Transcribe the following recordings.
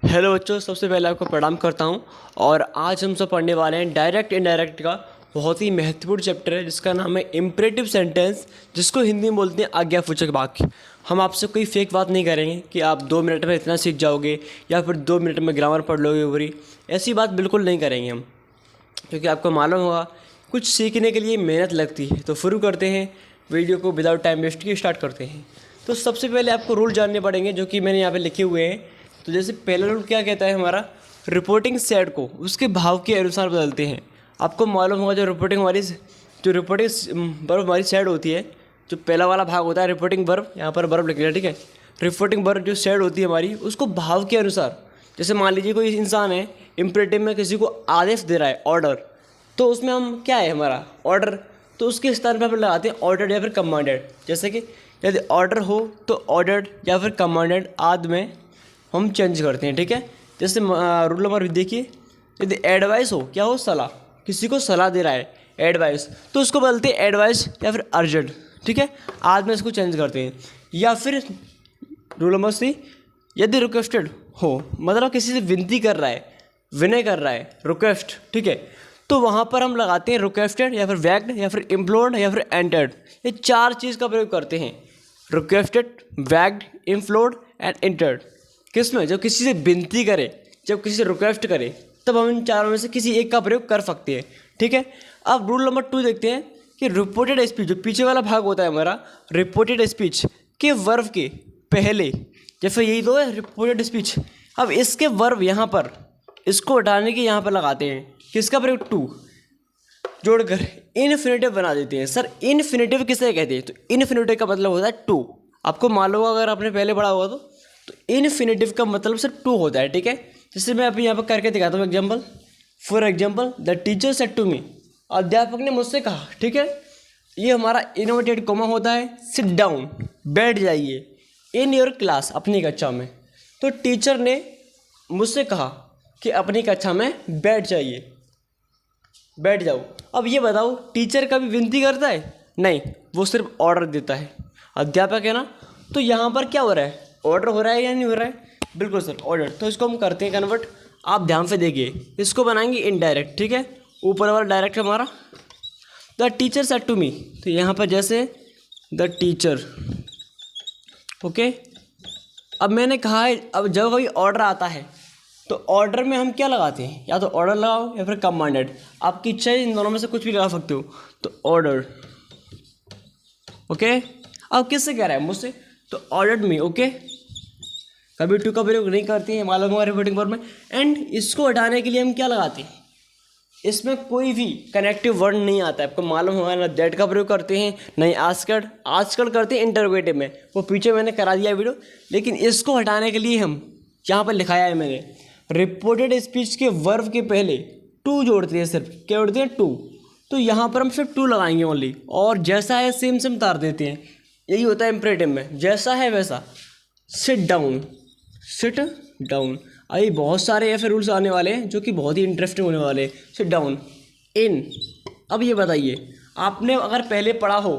Hello बच्चों, सबसे पहले आपको प्रणाम करता हूं। और आज हम सब पढ़ने वाले हैं डायरेक्ट इनडायरेक्ट का बहुत ही महत्वपूर्ण चैप्टर है जिसका नाम है इम्परेटिव सेंटेंस, जिसको हिंदी में बोलते हैं आज्ञासूचक वाक्य। हम आपसे कोई फेक बात नहीं करेंगे कि आप 2 मिनट में इतना सीख जाओगे या फिर 2 मिनट में ग्रामर पढ़ लोगे पूरी। ऐसी बात बिल्कुल नहीं करेंगे हम, क्योंकि आपको मालूम होगा कुछ सीखने के लिए मेहनत लगती है। तो शुरू करते हैं वीडियो को, विदाउट टाइम वेस्ट के स्टार्ट करते हैं। तो सबसे पहले आपको रूल जानने पड़ेंगे जो कि मैंने यहाँ पे लिखे हुए हैं। तो जैसे पहला रूल क्या कहता है हमारा, रिपोर्टिंग सेट को उसके भाव के अनुसार बदलते हैं। आपको मालूम होगा जो रिपोर्टिंग वर्ब हमारी सेट होती है, जो पहला वाला भाग होता है रिपोर्टिंग वर्ब, यहाँ पर वर्ब लिख लिया, ठीक है। रिपोर्टिंग वर्ब जो सेट होती है हमारी, उसको भाव के अनुसार, जैसे मान लीजिए कोई इंसान है इम्परेटिव में किसी को आदेश दे रहा है, ऑर्डर, तो उसमें हम क्या है हमारा ऑर्डर, तो उसके स्थान पर हम लगाते हैं ऑर्डर्ड या फिर कमांडेड। जैसे कि यदि ऑर्डर हो तो ऑर्डर्ड या फिर कमांडेड आदि में हम चेंज करते हैं, ठीक है। जैसे रूल नंबर देखिए, यदि एडवाइस हो, क्या हो, सलाह, किसी को सलाह दे रहा है एडवाइस, तो उसको बदलते हैं एडवाइस या फिर अर्जेंट, ठीक है। आदि में इसको चेंज करते हैं। या फिर रूल नंबर 3, यदि रिक्वेस्टेड हो, मतलब किसी से विनती कर रहा है, विनय कर रहा है, रिक्वेस्ट, ठीक है, तो वहाँ पर हम लगाते हैं रिक्वेस्टेड या फिर वैग्ड या फिर इम्प्लोर्ड या फिर एंटर्ड। ये 4 चीज़ का प्रयोग करते हैं, रिक्वेस्टेड, वैग्ड, इम्प्लोर्ड एंड एंटर्ड। किसमें, जब किसी से विनती करे, जब किसी से रिक्वेस्ट करे, तब हम इन चारों में से किसी एक का प्रयोग कर सकते हैं, ठीक है। अब रूल नंबर 2 देखते हैं कि रिपोर्टेड स्पीच, जो पीछे वाला भाग होता है हमारा, रिपोर्टेड स्पीच के वर्ब के पहले, जैसे यही तो है रिपोर्टेड स्पीच, अब इसके वर्ब यहाँ पर, इसको हटाने के यहाँ पर लगाते हैं किसका प्रयोग, टू जोड़कर इन्फिनेटिव बना देते हैं। सर इन्फिनेटिव किसे कहते हैं, तो इन्फिनेटिव का मतलब होता है टू। आपको मालूम होगा अगर आपने पहले पढ़ा होगा तो इन्फिनेटिव का मतलब सिर्फ टू होता है, ठीक है। जैसे मैं अभी यहाँ पर करके दिखाता हूँ example. For example, the teacher said to me, अध्यापक ने मुझसे कहा, ठीक है। ये हमारा इनवर्टेड कॉमा होता है, सिट डाउन, बैठ जाइए, इन योर क्लास, अपनी कक्षा में। तो टीचर ने मुझसे कहा कि अपनी कक्षा में बैठ जाइए, बैठ जाओ। अब ये बताओ, टीचर कभी विनती करता है? नहीं, वो सिर्फ ऑर्डर देता है। अध्यापक है ना, तो यहाँ पर क्या हो रहा है, ऑर्डर हो रहा है या नहीं हो रहा है? बिल्कुल सर, ऑर्डर। तो इसको हम करते हैं कन्वर्ट। आप ध्यान से देखिए, इसको बनाएंगे इनडायरेक्ट, ठीक है। ऊपर वाला डायरेक्ट हमारा, the teacher said to me, तो यहाँ पर जैसे द टीचर, ओके। अब मैंने कहा है, अब जब कोई ऑर्डर आता है तो ऑर्डर में हम क्या लगाते हैं, या तो ऑर्डर लगाओ या फिर कमांडेड, आपकी इच्छा है, इन दोनों में से कुछ भी लगा सकते हो। तो ऑर्डर, ओके। अब किससे कह रहा है, मुझसे, तो ऑर्डर्ड मी, ओके। कभी टू का प्रयोग नहीं करते हैं, मालूम होगा रिपोर्टिंग वर्ब में। एंड इसको हटाने के लिए हम क्या लगाते हैं, इसमें कोई भी कनेक्टिव वर्ड नहीं आता है, आपको मालूम होगा ना। दैट का प्रयोग करते हैं, नहीं आजकल, आजकल करते हैं इंटरोगेटिव में, वो पीछे मैंने करा दिया वीडियो। लेकिन इसको हटाने के लिए हम यहाँ पर लिखाया है मैंने, रिपोर्टेड स्पीच के वर्ब के पहले टू जोड़ते हैं, सिर्फ क्या जोड़ते हैं, टू। तो यहाँ पर हम सिर्फ टू लगाएंगे ओनली, और जैसा है सेम सेम उतार देते हैं। यही होता है इम्परेटिव में, जैसा है वैसा। Sit down, sit down. अभी बहुत सारे ऐसे रूल्स आने वाले हैं जो कि बहुत ही इंटरेस्टिंग होने वाले हैं। सिट डाउन, इन। अब ये बताइए, आपने अगर पहले पढ़ा हो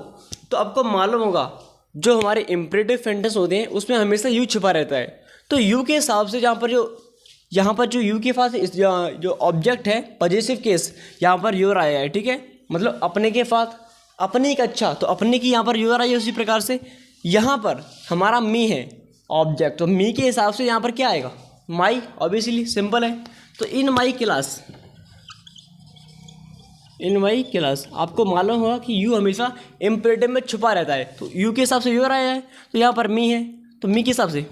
तो आपको मालूम होगा जो हमारे इम्परेटिव सेंटेंस होते हैं उसमें हमेशा यू छिपा रहता है। तो यू के हिसाब से यहाँ पर जो यू के पास जो ऑब्जेक्ट है, पॉजिटिव केस, यहाँ पर योर आया है, ठीक है। मतलब अपने के साथ, अपनी का, अच्छा, तो अपने की यहाँ पर योर आई है। उसी प्रकार से यहाँ पर हमारा मी है ऑब्जेक्ट, तो मी के हिसाब से यहाँ पर क्या आएगा, माई, ऑब्वियसली सिंपल है। तो इन my class, in my class, आपको मालूम होगा कि यू हमेशा इम्परेटिव में छुपा रहता है, तो यू के हिसाब से योर आया है, तो यहाँ पर मी है, तो मी के हिसाब से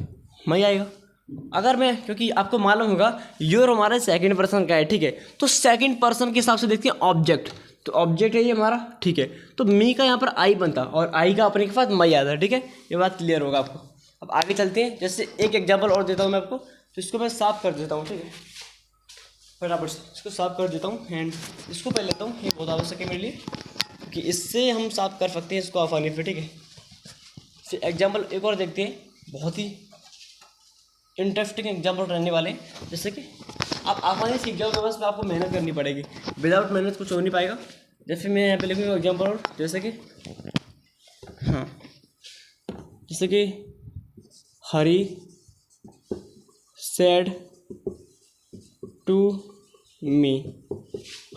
माई आएगा। अगर मैं, क्योंकि आपको मालूम होगा योर हमारा सेकंड पर्सन का है, ठीक है, तो सेकंड पर्सन के हिसाब से देखते हैं ऑब्जेक्ट, तो ऑब्जेक्ट है ये हमारा, ठीक है। तो मी का यहाँ पर आई बनता, और आई का अपने के पास मई आता है, ठीक है। ये बात क्लियर होगा आपको। अब आगे चलते हैं। जैसे एक एग्जाम्पल और देता हूँ मैं आपको, तो इसको मैं साफ कर देता हूँ, ठीक है, फटाफट से इसको साफ कर देता हूँ। एंड इसको पहले लेता हूँ, ये बहुत आवश्यक है मेरे लिए, क्योंकि इससे हम साफ कर सकते हैं इसको आसानी पे, ठीक है। फिर एग्जाम्पल एक और देखते हैं, बहुत ही इंटरेस्टिंग एग्जाम्पल रहने वाले हैं, जैसे कि आप आसानी सीख जाओगे, बस आपको मेहनत करनी पड़ेगी, विदाउट मेहनत कुछ हो नहीं पाएगा। जैसे मैं यहाँ पे लिखूँगा एग्जाम्पल और, जैसे कि, हाँ, जैसे कि Hari said to me,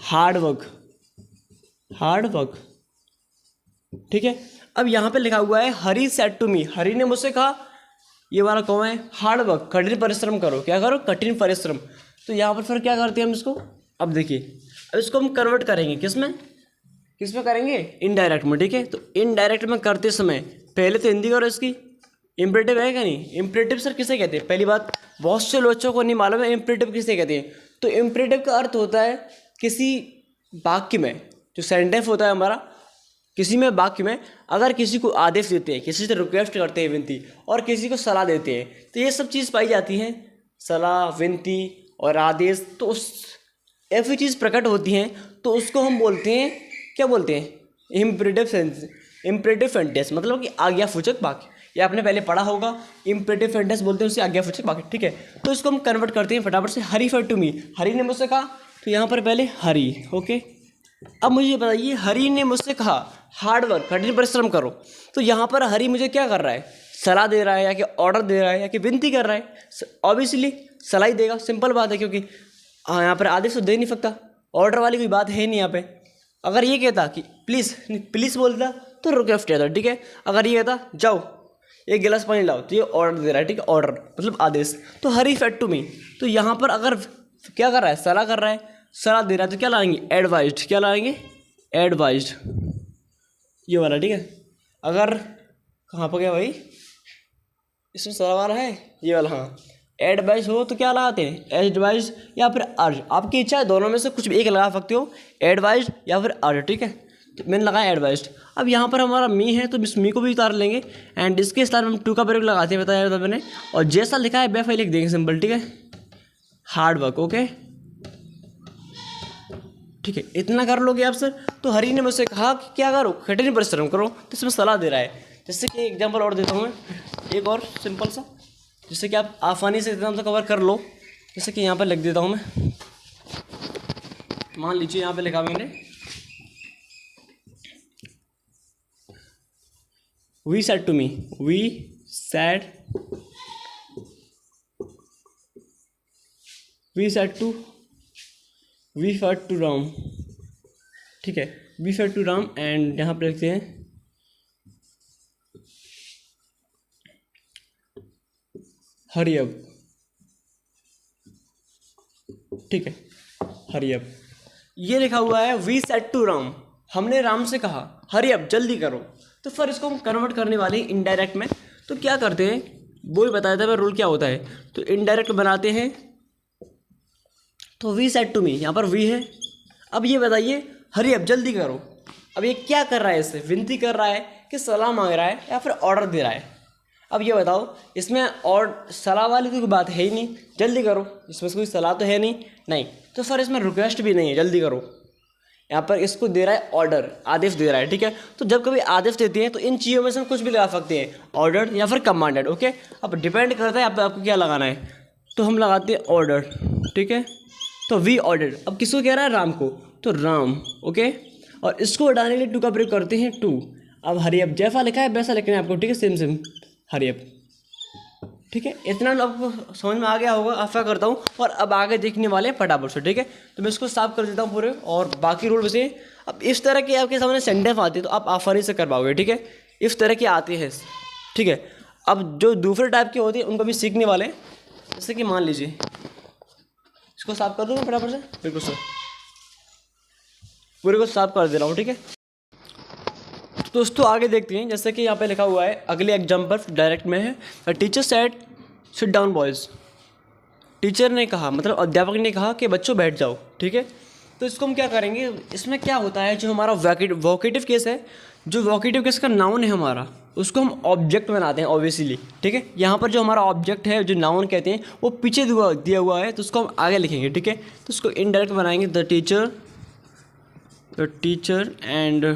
hard work, ठीक है। अब यहाँ पे लिखा हुआ है हरी सेड टू मी, हरी ने मुझसे कहा, ये वाला कौन है, हार्ड वर्क, कठिन परिश्रम करो, क्या करो, कठिन परिश्रम। तो यहाँ पर फिर क्या करते हैं हम इसको, अब देखिए, अब इसको हम कन्वर्ट करेंगे किस में करेंगे, इनडायरेक्ट में, ठीक है। तो इनडायरेक्ट में करते समय पहले तो हिंदी करो इसकी, इम्परेटिव है क्या नहीं, इम्परेटिव सर किसे कहते हैं, पहली बात बहुत से बच्चों को नहीं मालूम है इम्परेटिव किसे कहते हैं। तो इम्परेटिव का अर्थ होता है किसी वाक्य में, जो सेंटेंस होता है हमारा, किसी में वाक्य में अगर किसी को आदेश देते हैं, किसी से रिक्वेस्ट करते हैं, विनती, और किसी को सलाह देते हैं, तो ये सब चीज़ पाई जाती हैं, सलाह, विनती और आदेश, तो उस ऐसी चीज़ प्रकट होती हैं, तो उसको हम बोलते हैं, क्या बोलते हैं, इम्परेटिव सेंटेंस, मतलब कि आज्ञासूचक वाक्य। ये आपने पहले पढ़ा होगा, इम्परेटिव सेंटेंस बोलते हैं उसे आज्ञासूचक वाक्य, ठीक है। तो इसको हम कन्वर्ट करते हैं फटाफट से, हरी फेड टू मी, हरी ने मुझसे कहा, तो यहाँ पर पहले हरी, ओके। अब मुझे बताइए, हरी ने मुझसे कहा हार्ड वर्क, कठिन परिश्रम करो, तो यहाँ पर हरी मुझे क्या कर रहा है, सलाह दे रहा है, या कि ऑर्डर दे रहा है, या कि विनती कर रहा है, ऑब्वियसली सलाह ही देगा, सिंपल बात है, क्योंकि हाँ यहाँ पर आदेश तो दे नहीं सकता, ऑर्डर वाली कोई बात है नहीं यहाँ पे। अगर ये कहता कि प्लीज़ बोलता तो रिक्वेस्ट रहता, ठीक है। अगर ये कहता जाओ एक गिलास पानी लाओ, तो ये ऑर्डर दे रहा है, ठीक है, ऑर्डर मतलब आदेश। तो हरी फेड टू मी, तो यहाँ पर अगर क्या कर रहा है, सलाह कर रहा है, सलाह दे रहा है, तो क्या लाएंगे, एडवाइज्ड, क्या लाएंगे, एडवाइज्ड, ये वाला, ठीक है। अगर कहाँ पर गया भाई, इसमें सलाह वाला है, ये वाला, हाँ, एडवाइस हो तो क्या लगाते हैं, एडवाइस या फिर अर्ज, आपकी इच्छा है, दोनों में से कुछ भी एक लगा सकते हो, एडवाइस या फिर अर्ज, ठीक है। तो मैंने लगाया एडवाइस्ड। अब यहाँ पर हमारा मी है, तो इस मी को भी उतार लेंगे, एंड इसके स्थान हम टू का प्रयोग लगाते हैं, बताया था मैंने, और जैसा लिखा है वैसा ही लिख देंगे, सिंपल, ठीक है, हार्ड वर्क, ओके, ठीक है। इतना कर लोगे आप सर। तो हरी ने मुझसे कहा कि क्या करो, कठिन परिश्रम करो, तो इसमें सलाह दे रहा है। जैसे कि एग्जाम्पल और देता हूँ मैं, एक और सिंपल सा, जिससे कि आप आसानी से एकदम से कवर कर लो। जैसे कि यहाँ पर लिख देता हूँ मैं, मान लीजिए यहाँ पे लिखा मैंने, वी सेड टू राम, ठीक है, we said to Ram, and यहाँ पे लिखते हैं हरी अप, ठीक है, हरी अप, ये लिखा हुआ है वी सेड टू राम, हमने राम से कहा हरी अप, जल्दी करो। तो फिर इसको हम कन्वर्ट करने वाले हैं इनडायरेक्ट में। तो क्या करते हैं, वो ही बताया था मैं रूल क्या होता है। तो इनडायरेक्ट बनाते हैं, तो वी सेड टू मी, यहाँ पर वी है। अब ये बताइए, हरी अप, जल्दी करो। अब ये क्या कर रहा है, इससे विनती कर रहा है कि सलाह मांग रहा है या फिर ऑर्डर दे रहा है। अब ये बताओ, इसमें और सलाह वाली कोई बात है ही नहीं, जल्दी करो, इसमें कोई सलाह तो है नहीं, तो सर इसमें रिक्वेस्ट भी नहीं है, जल्दी करो। यहाँ पर इसको दे रहा है ऑर्डर, आदेश दे रहा है, ठीक है। तो जब कभी आदेश देते हैं तो इन चीज़ों में से हम कुछ भी लगा सकते हैं, ऑर्डर या फिर कमांडेड, ओके। अब डिपेंड करता है आपको क्या लगाना है। तो हम लगाते हैं ऑर्डर, ठीक है। तो वी ऑर्डर, अब किसको कह रहा है, राम को, तो राम, ओके। और इसको हटाने के लिए टू का प्रयोग करते हैं, टू। अब हरी अप, जैसा लिखा है वैसा लिखना है आपको, ठीक है, सेम हरी अप, ठीक है। इतना आपको समझ में आ गया होगा, आशा करता हूँ। और अब आगे देखने वाले हैं फटाफट से, ठीक है। तो मैं इसको साफ कर देता हूँ पूरे, और बाकी रूल वैसे अब इस तरह के आपके सामने सेंटेंस आते हैं तो आप आसानी से कर पाओगे, ठीक है। इस तरह के आते हैं, ठीक है। अब जो दूसरे टाइप के होते हैं उनको भी सीखने वाले हैं। जैसे कि मान लीजिए, इसको साफ कर दूँ मैं फटाफट से, बिल्कुल सर, पूरे को साफ कर दे रहा हूँ, ठीक है। तो दोस्तों आगे देखते हैं। जैसे कि यहाँ पे लिखा हुआ है, अगले एग्जाम्पल डायरेक्ट में है, the teacher said sit down boys, teacher ने कहा, मतलब अध्यापक ने कहा कि बच्चों बैठ जाओ, ठीक है। तो इसको हम क्या करेंगे, इसमें क्या होता है, जो हमारा वोकेटिव केस है, जो वोकेटिव केस का नाउन है हमारा, उसको हम ऑब्जेक्ट बनाते हैं ऑब्वियसली, ठीक है। यहाँ पर जो हमारा ऑब्जेक्ट है, जो नाउन कहते हैं, वो पीछे दिया हुआ है, तो उसको हम आगे लिखेंगे, ठीक है। तो उसको इनडायरेक्ट बनाएंगे, द टीचर एंड,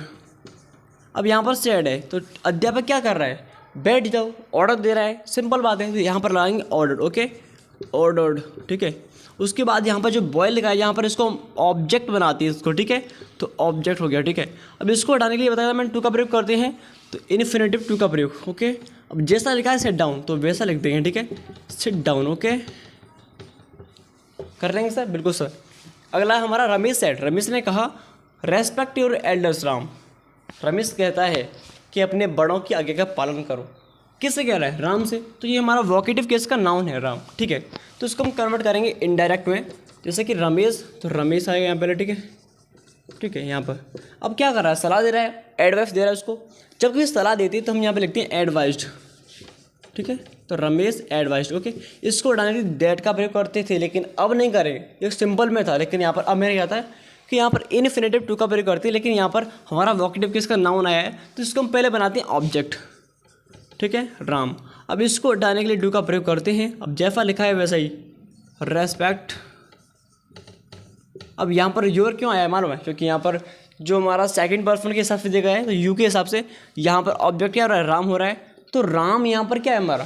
अब यहाँ पर सेड है, तो अध्यापक क्या कर रहा है, बैठ जाओ, ऑर्डर दे रहा है, सिंपल बात है। तो यहाँ पर लगाएंगे ऑर्डर, ओके, ऑर्डर्ड, ठीक है। उसके बाद यहाँ पर जो बॉय लिखा है, यहाँ पर इसको ऑब्जेक्ट बनाती है इसको, ठीक है। तो ऑब्जेक्ट हो गया, ठीक है। अब इसको हटाने के लिए बताया मैंने, टू का प्रयोग करते हैं, तो इन्फिनेटिव टू का प्रयोग, ओके। अब जैसा लिखा है सिट डाउन, तो वैसा लिख देंगे, ठीक है, सिट डाउन, ओके, कर लेंगे सर, बिल्कुल सर। अगला हमारा रमेश सेट, रमेश ने कहा respect your elders Ram. Ramesh कहता है कि अपने बड़ों की आज्ञा का पालन करो। किससे कह रहा है? राम से। तो ये हमारा वोकेटिव केस का नाउन है राम, ठीक है। तो इसको हम कन्वर्ट करेंगे इनडायरेक्ट में, जैसे कि रमेश, तो रमेश आएगा यहाँ पहले, ठीक है, ठीक है। यहाँ पर अब क्या कर रहा है? सलाह दे रहा है, एडवाइस दे रहा है उसको। जब कोई सलाह देती है तो हम यहाँ पे लिखते हैं एडवाइस्ड, ठीक है। तो रमेश एडवाइस्ड, ओके। इसको हटाने के लिए दैट का प्रयोग करते थे, लेकिन अब नहीं करेंगे, ये सिंपल में था। लेकिन यहाँ पर अब मेरे क्या आता है कि यहाँ पर इनफिनिटिव टू का प्रयोग करते हैं, लेकिन यहाँ पर हमारा वोकेटिव किसका नाउन आया है, तो इसको हम पहले बनाते हैं ऑब्जेक्ट, ठीक है, राम। अब इसको हटाने के लिए डू का प्रयोग करते हैं। अब जैसा लिखा है वैसा ही रेस्पेक्ट। अब यहाँ पर योर क्यों आया है मालूम है? क्योंकि यहाँ पर जो हमारा सेकंड पर्सन के हिसाब से देखा है, तो यू के हिसाब से यहाँ पर ऑब्जेक्ट क्या हो रहा है? राम हो रहा है। तो राम यहाँ पर क्या है हमारा?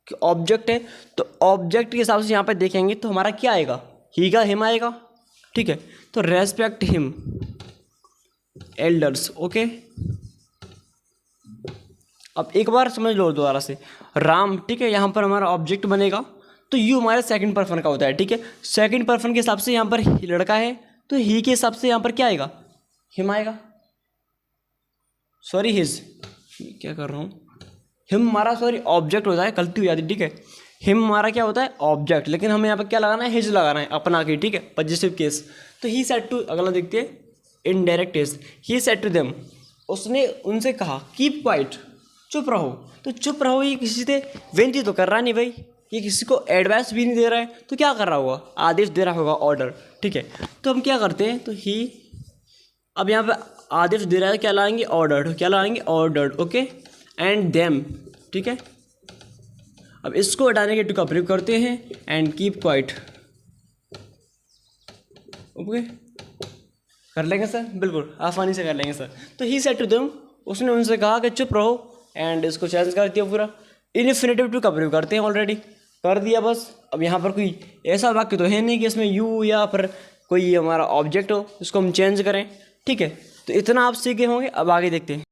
कि ऑब्जेक्ट है। तो ऑब्जेक्ट के हिसाब से यहाँ पर देखेंगे तो हमारा क्या आएगा? ही का हिम आएगा, ठीक है। तो रेस्पेक्ट हिम एल्डर्स, ओके। अब एक बार समझ लो दोबारा से, राम, ठीक है, यहाँ पर हमारा ऑब्जेक्ट बनेगा। तो यू हमारे सेकंड पर्सन का होता है, ठीक है। सेकंड पर्सन के हिसाब से यहाँ पर लड़का है, तो ही के हिसाब से यहाँ पर क्या आएगा? हिम आएगा, सॉरी हिज, क्या कर रहा हूँ, हिम हमारा सॉरी ऑब्जेक्ट होता है, गलती हो जाती है, ठीक है। हिम हमारा क्या होता है? ऑब्जेक्ट, लेकिन हमें यहाँ पर क्या लगाना है? हिज लगाना है अपना की, ठीक है, पॉजिटिव केस। तो ही सेड टू, अगला देखते हैं indirect case. He said to them, उसने उनसे कहा कीप क्वाइट, चुप रहो। तो चुप रहो ये किसी से विनती तो कर रहा नहीं भाई, ये किसी को एडवाइस भी नहीं दे रहा है, तो क्या कर रहा होगा? आदेश दे रहा होगा, ऑर्डर, ठीक है। तो हम क्या करते हैं? तो ही, अब यहाँ पे आदेश दे रहा है, क्या लाएंगे? ऑर्डर्ड, क्या लाएंगे? Ordered, okay. एंड देम, ठीक है। अब इसको हटाने के टू का प्रयोग करते हैं, एंड कीप क्वाइट, ओके। कर लेंगे सर, बिल्कुल आसानी से कर लेंगे सर। तो ही सेड टू देम, उसने उनसे कहा कि चुप रहो, एंड इसको चेंज कर दिया पूरा, इनफिनिटिव टू का प्रयोग करते हैं, ऑलरेडी कर दिया बस। अब यहाँ पर कोई ऐसा वाक्य तो है नहीं कि इसमें यू या फिर कोई हमारा ऑब्जेक्ट हो, इसको हम चेंज करें, ठीक है। तो इतना आप सीखे होंगे। अब आगे देखते हैं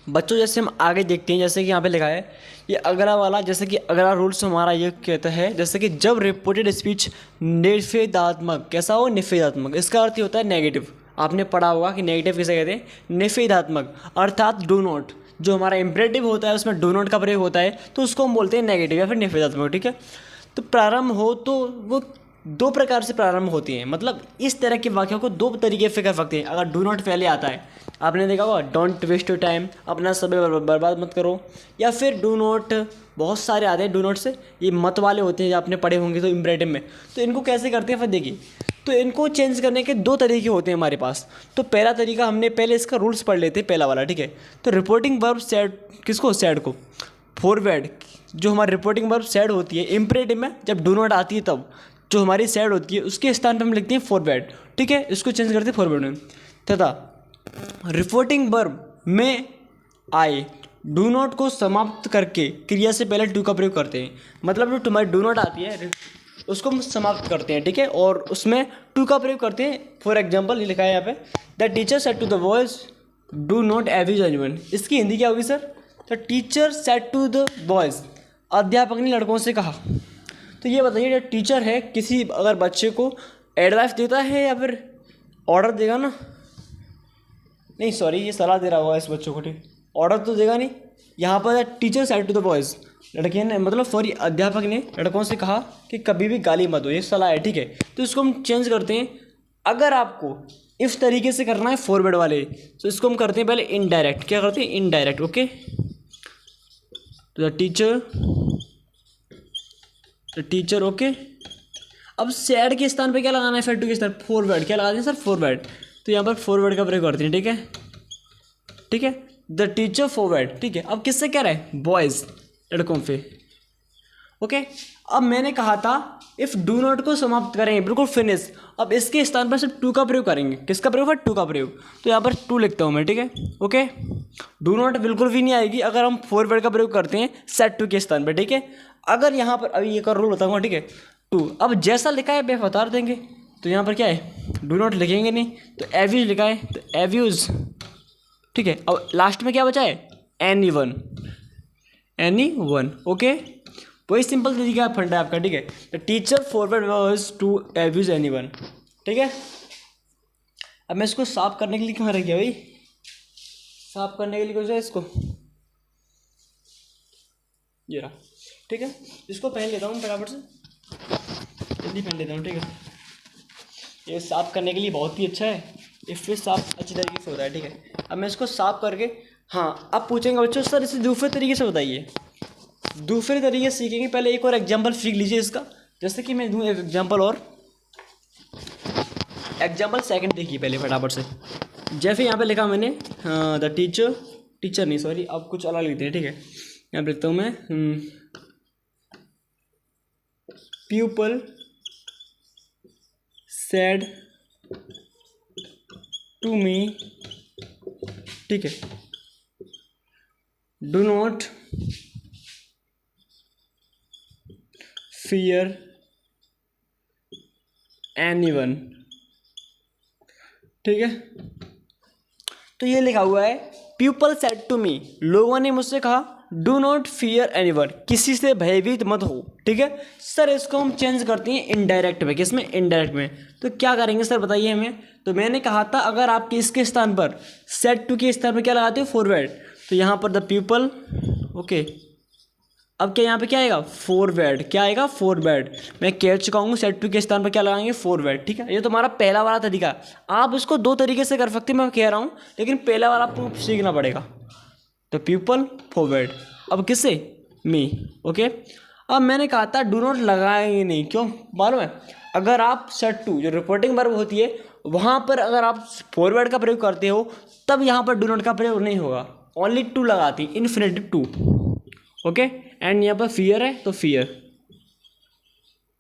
बच्चों, जैसे हम आगे देखते हैं, जैसे कि यहाँ पे लिखा है ये अगला वाला, जैसे कि अगला रूल्स हमारा ये कहता है, जैसे कि जब रिपोर्टेड स्पीच निषेधात्मक, कैसा हो? निषेधात्मक, इसका अर्थ ही होता है नेगेटिव। आपने पढ़ा होगा कि नेगेटिव किसे कहते हैं? निषेधात्मक, अर्थात डू नॉट। जो हमारा इम्परेटिव होता है उसमें डू नॉट का प्रयोग होता है, तो उसको हम बोलते हैं नेगेटिव या फिर निषेधात्मक, ठीक है। तो प्रारंभ हो तो वो दो प्रकार से प्रारंभ होती हैं, मतलब इस तरह के वाक्यों को दो तरीके से कर सकते हैं। अगर डू नॉट पहले आता है, आपने देखा होगा डोंट वेस्ट योर टाइम, अपना समय बर्बाद मत करो, या फिर डू नॉट, बहुत सारे आते हैं डू नॉट से, ये मत वाले होते हैं, आपने पढ़े होंगे तो इम्परेटिव में। तो इनको कैसे करते हैं फिर देखिए, तो इनको चेंज करने के दो तरीके होते हैं हमारे पास। तो पहला तरीका, हमने पहले इसका रूल्स पढ़ लेते हैं, पहला वाला, ठीक है। तो रिपोर्टिंग वर्ब सैड, किसको? सैड को। फॉरवर्ड, जो हमारी रिपोर्टिंग वर्ब सैड होती है इम्परेटिव में, जब डू नॉट आती है तब जो हमारी सैड होती है उसके स्थान पर हम लिखते हैं फॉरवर्ड, ठीक है। इसको चेंज करते हैं फॉरवर्ड में। तथा रिपोर्टिंग वर्ब में आए डू नॉट को समाप्त करके क्रिया से पहले टू का प्रयोग करते हैं, मतलब जो तुम्हारी डू नॉट आती है उसको हम समाप्त करते हैं, ठीक है, और उसमें टू का प्रयोग करते हैं। फॉर एग्जाम्पल ये लिखा है यहाँ पे, the teacher said to the boys do not abuse anyone. इसकी हिंदी क्या होगी sir? The teacher said to the boys, अध्यापक ने लड़कों से कहा। तो ये बताइए, जो टीचर है किसी अगर बच्चे को एडवाइस देता है या फिर ऑर्डर देगा ना, नहीं सॉरी ये सलाह दे रहा होगा इस बच्चों को, ठीक, ऑर्डर तो देगा नहीं। यहाँ पर teacher said to the boys, लड़के ने मतलब सॉरी अध्यापक ने लड़कों से कहा कि कभी भी गाली मत दो, ये सलाह है, ठीक है। तो इसको हम चेंज करते हैं, अगर आपको इस तरीके से करना है फॉरवर्ड वाले, तो इसको हम करते हैं पहले इनडायरेक्ट, क्या करते हैं? Indirect, okay. तो द टीचर, ओके। अब सैड के स्थान पे क्या लगाना है? फिर टू के स्थान फॉरवर्ड, क्या लगा दें सर? फॉरवर्ड। तो यहाँ पर फॉरवर्ड का प्रयोग करते हैं, ठीक है, ठीक है। द टीचर फॉरवर्ड, ठीक है। अब किससे कह रहे हैं? बॉयज़, लड़कों पे, ओके। अब मैंने कहा था इफ़ डू नॉट को समाप्त करेंगे, बिल्कुल फिनिश। अब इसके स्थान पर सिर्फ टू का प्रयोग करेंगे, किसका प्रयोग है? टू का प्रयोग। तो यहाँ पर टू लिखता हूँ मैं, ठीक है, ओके। डू नॉट बिल्कुल भी नहीं आएगी अगर हम फॉरवर्ड का प्रयोग करते हैं सेट टू के स्थान पर, ठीक है। अगर यहाँ पर अभी एक और रूल बताऊँगा, ठीक है, टू। अब जैसा लिखा है वे बता देंगे, तो यहाँ पर क्या है? डू नॉट लिखेंगे नहीं, तो एव्यूज लिखा है, तो एव्यूज, ठीक है। अब लास्ट में क्या बचा है? Any one, okay. वही सिंपल तरीका फंडा है आपका, ठीक है। The teacher forward was to abuse anyone, ठीक है। अब मैं इसको साफ करने के लिए कहाँ रख गया भाई, साफ करने के लिए कुछ है इसको, ये रहा, ठीक है। इसको पहन लेता हूँ फटाफट से, जल्दी पहन लेता हूँ, ठीक है। ये साफ करने के लिए बहुत ही अच्छा है, ये फिर साफ अच्छी तरीके से होता है, ठीक है। अब मैं इसको साफ करके, हाँ अब पूछेंगे बच्चों सर इसे दूसरे तरीके से बताइए। दूसरे तरीके से सीखेंगे, पहले एक और एग्जांपल सीख लीजिए इसका। जैसे कि मैं दूँ एक एग्जांपल, और एग्जांपल सेकंड देखिए पहले फटाफट से। जैसे यहाँ पे लिखा मैंने द टीचर नहीं सॉरी, अब कुछ अलग लिखते हैं, ठीक है। यहाँ पे लिखता हूँ मैं pupil said to me, ठीक है, do not fear anyone, ठीक है। तो ये लिखा हुआ है पीपल सेड टू मी, लोगों ने मुझसे कहा डू नॉट फियर एनीवन, किसी से भयभीत मत हो, ठीक है। सर इसको हम चेंज करते हैं इनडायरेक्ट में, किसमें, इनडायरेक्ट में। तो क्या करेंगे सर बताइए हमें। तो मैंने कहा था अगर आप इसके स्थान पर सेड टू के स्थान पर क्या लगाते हो, फॉरवर्ड, तो यहाँ पर द पीपल, ओके। अब क्या यहाँ पे क्या आएगा, फॉरवर्ड, क्या आएगा, फॉरवर्ड। मैं कह चुका हूँ सेट टू के स्थान पर क्या लगाएंगे, फॉरवर्ड, ठीक है। ये तो हमारा पहला वाला तरीका। आप इसको दो तरीके से कर सकते हैं, मैं कह रहा हूँ, लेकिन पहला वाला आपको सीखना पड़ेगा। तो पीपल फॉरवर्ड, अब किससे, मी, ओके। अब मैंने कहा था डू नॉट लगाएंगे नहीं, क्यों मालूम है, अगर आप सेट टू जो रिपोर्टिंग वर्ब होती है वहाँ पर अगर आप फॉरवर्ड का प्रयोग करते हो तब यहाँ पर डू नॉट का प्रयोग नहीं होगा, ओनली टू लगाती, इन्फिनेटिव टू, ओके। एंड यहाँ पर फियर है तो फियर,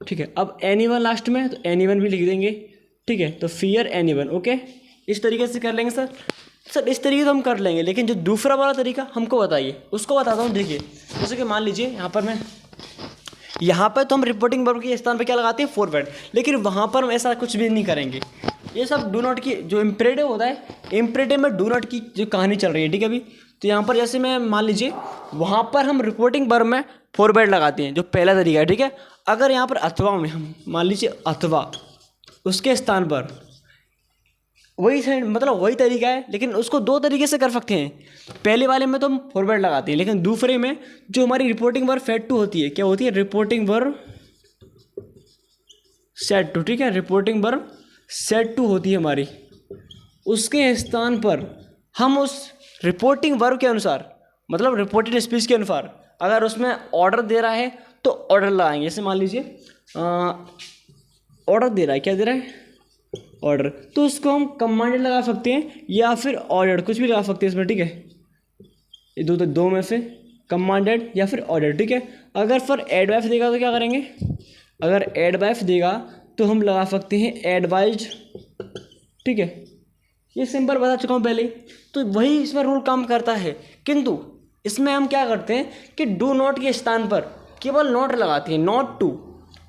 ठीक है। अब एनीवन लास्ट में, तो एनीवन भी लिख देंगे, ठीक है। तो फियर एनीवन, ओके। इस तरीके से कर लेंगे सर। सर इस तरीके से हम कर लेंगे, लेकिन जो दूसरा वाला तरीका हमको बताइए, उसको बताता हूँ। देखिए जैसे कि मान लीजिए यहाँ पर तो हम रिपोर्टिंग वर्ब के स्थान पर क्या लगाते हैं, फॉरवर्ड, लेकिन वहाँ पर हम ऐसा कुछ भी नहीं करेंगे। ये सब डू नॉट की जो इम्परेटिव होता है, इम्परेटिव में डू नॉट की जो कहानी चल रही है, ठीक है। अभी तो यहाँ पर जैसे मैं मान लीजिए वहाँ पर हम रिपोर्टिंग वर्ब में फॉरवर्ड लगाते हैं, जो पहला तरीका है, ठीक है। अगर यहाँ पर अथवा में हम मान लीजिए अथवा, उसके स्थान पर वही मतलब वही तरीका है, लेकिन उसको दो तरीके से कर सकते हैं। पहले वाले में तो हम फॉरवर्ड लगाते हैं, लेकिन दूसरे में जो हमारी रिपोर्टिंग वर्ब सेट टू होती है, क्या होती है, रिपोर्टिंग वर्ब सेट टू, ठीक है। रिपोर्टिंग वर्ब सेट टू होती है हमारी, उसके स्थान पर हम उस रिपोर्टिंग वर्ब के अनुसार, मतलब रिपोर्टेड स्पीच के अनुसार, अगर उसमें ऑर्डर दे रहा है तो ऑर्डर लगाएंगे। जैसे मान लीजिए ऑर्डर दे रहा है, क्या दे रहा है, ऑर्डर, तो उसको हम कमांडेड लगा सकते हैं या फिर ऑर्डर, कुछ भी लगा सकते हैं इसमें, ठीक है। ये दो में से कमांडेड या फिर ऑर्डर, ठीक है। अगर फिर एडवाइस देगा तो क्या करेंगे, अगर एडवाइस देगा तो हम लगा सकते हैं एडवाइज्ड, ठीक है। ये सिंपल बता चुका हूँ पहले ही। तो वही इसमें रूल काम करता है, किंतु इसमें हम क्या करते हैं कि डू नॉट के स्थान पर केवल नॉट लगाते हैं, नॉट टू,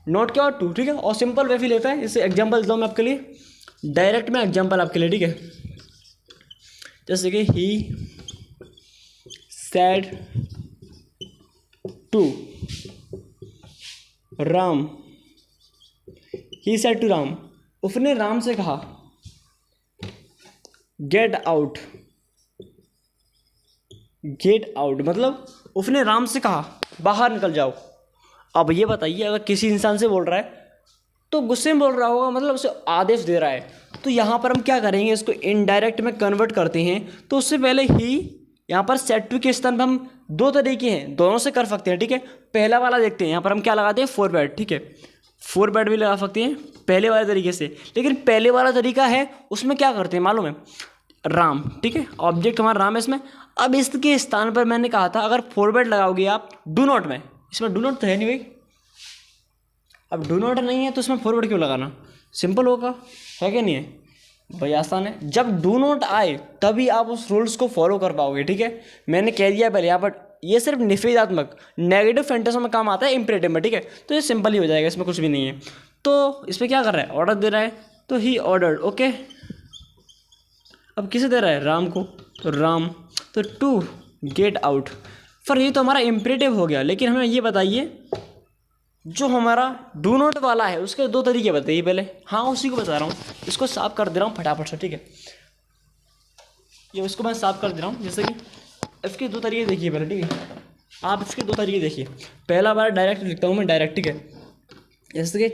नॉट क्या और टू, ठीक है। और सिंपल वे भी लेता है। इसे एग्जांपल दूँ मैं आपके लिए, डायरेक्ट में एग्जांपल आपके लिए, ठीक है। जैसे कि he said to Ram, he said to Ram, उसने राम से कहा गेट आउट, गेट आउट मतलब उसने राम से कहा बाहर निकल जाओ। अब ये बताइए अगर किसी इंसान से बोल रहा है तो गुस्से में बोल रहा होगा, मतलब उसे आदेश दे रहा है। तो यहाँ पर हम क्या करेंगे, इसको इनडायरेक्ट में कन्वर्ट करते हैं। तो उससे पहले ही यहाँ पर सेट टू के स्थान पर हम दो तरीके हैं, दोनों से कर सकते हैं, ठीक है। पहला वाला देखते हैं, यहाँ पर हम क्या लगाते हैं, फॉरवर्ड, ठीक है। फॉरवर्ड भी लगा सकते हैं पहले वाले तरीके से, लेकिन पहले वाला तरीका है उसमें क्या करते हैं मालूम है, राम, ठीक है। ऑब्जेक्ट हमारा राम है इसमें। अब इसके स्थान पर मैंने कहा था अगर फॉरवर्ड लगाओगे आप डू नॉट में, इसमें डू नॉट तो है नहीं भाई, अब डू नॉट नहीं है तो इसमें फॉरवर्ड क्यों लगाना, सिंपल होगा, है कि नहीं है भाई, आसान है। जब डू नॉट आए तभी आप उस रूल्स को फॉलो कर पाओगे, ठीक है। मैंने कह दिया पहले यहाँ पर, ये सिर्फ निषेधात्मक नेगेटिव सेंटेंसों में काम आता है, इम्परेटिव में, ठीक है। तो ये सिंपल ही हो जाएगा, इसमें कुछ भी नहीं है। तो इसमें क्या कर रहा है, ऑर्डर दे रहा है, तो ही ऑर्डर्ड, ओके। अब किसे दे रहा है, राम को, तो राम, तो टू गेट आउट। फिर ये तो हमारा इम्परेटिव हो गया, लेकिन हमें ये बताइए जो हमारा डू नॉट वाला है उसके दो तरीके बताइए पहले। हाँ उसी को बता रहा हूँ, इसको साफ कर दे रहा हूँ फटाफट से, ठीक है। ये इसको मैं साफ कर दे रहा हूँ। जैसे कि इसके दो तरीके देखिए पहले, ठीक है। आप इसके दो तरीके देखिए। पहला बार डायरेक्ट लिखता हूँ मैं, डायरेक्ट, ठीक है। जैसे कि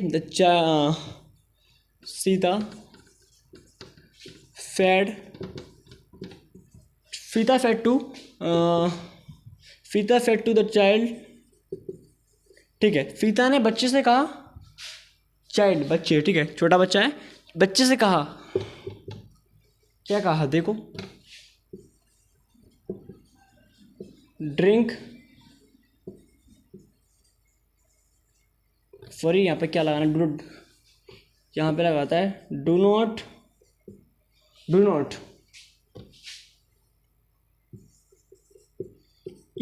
सीता फेड फीता फेड टू फीता फेड टू द चाइल्ड, ठीक है। फीता ने बच्चे से कहा, चाइल्ड बच्चे, ठीक है, छोटा बच्चा है, बच्चे से कहा, क्या कहा देखो, ड्रिंक, सॉरी यहाँ पे क्या लगाना, डू, यहाँ पे लगाता है do not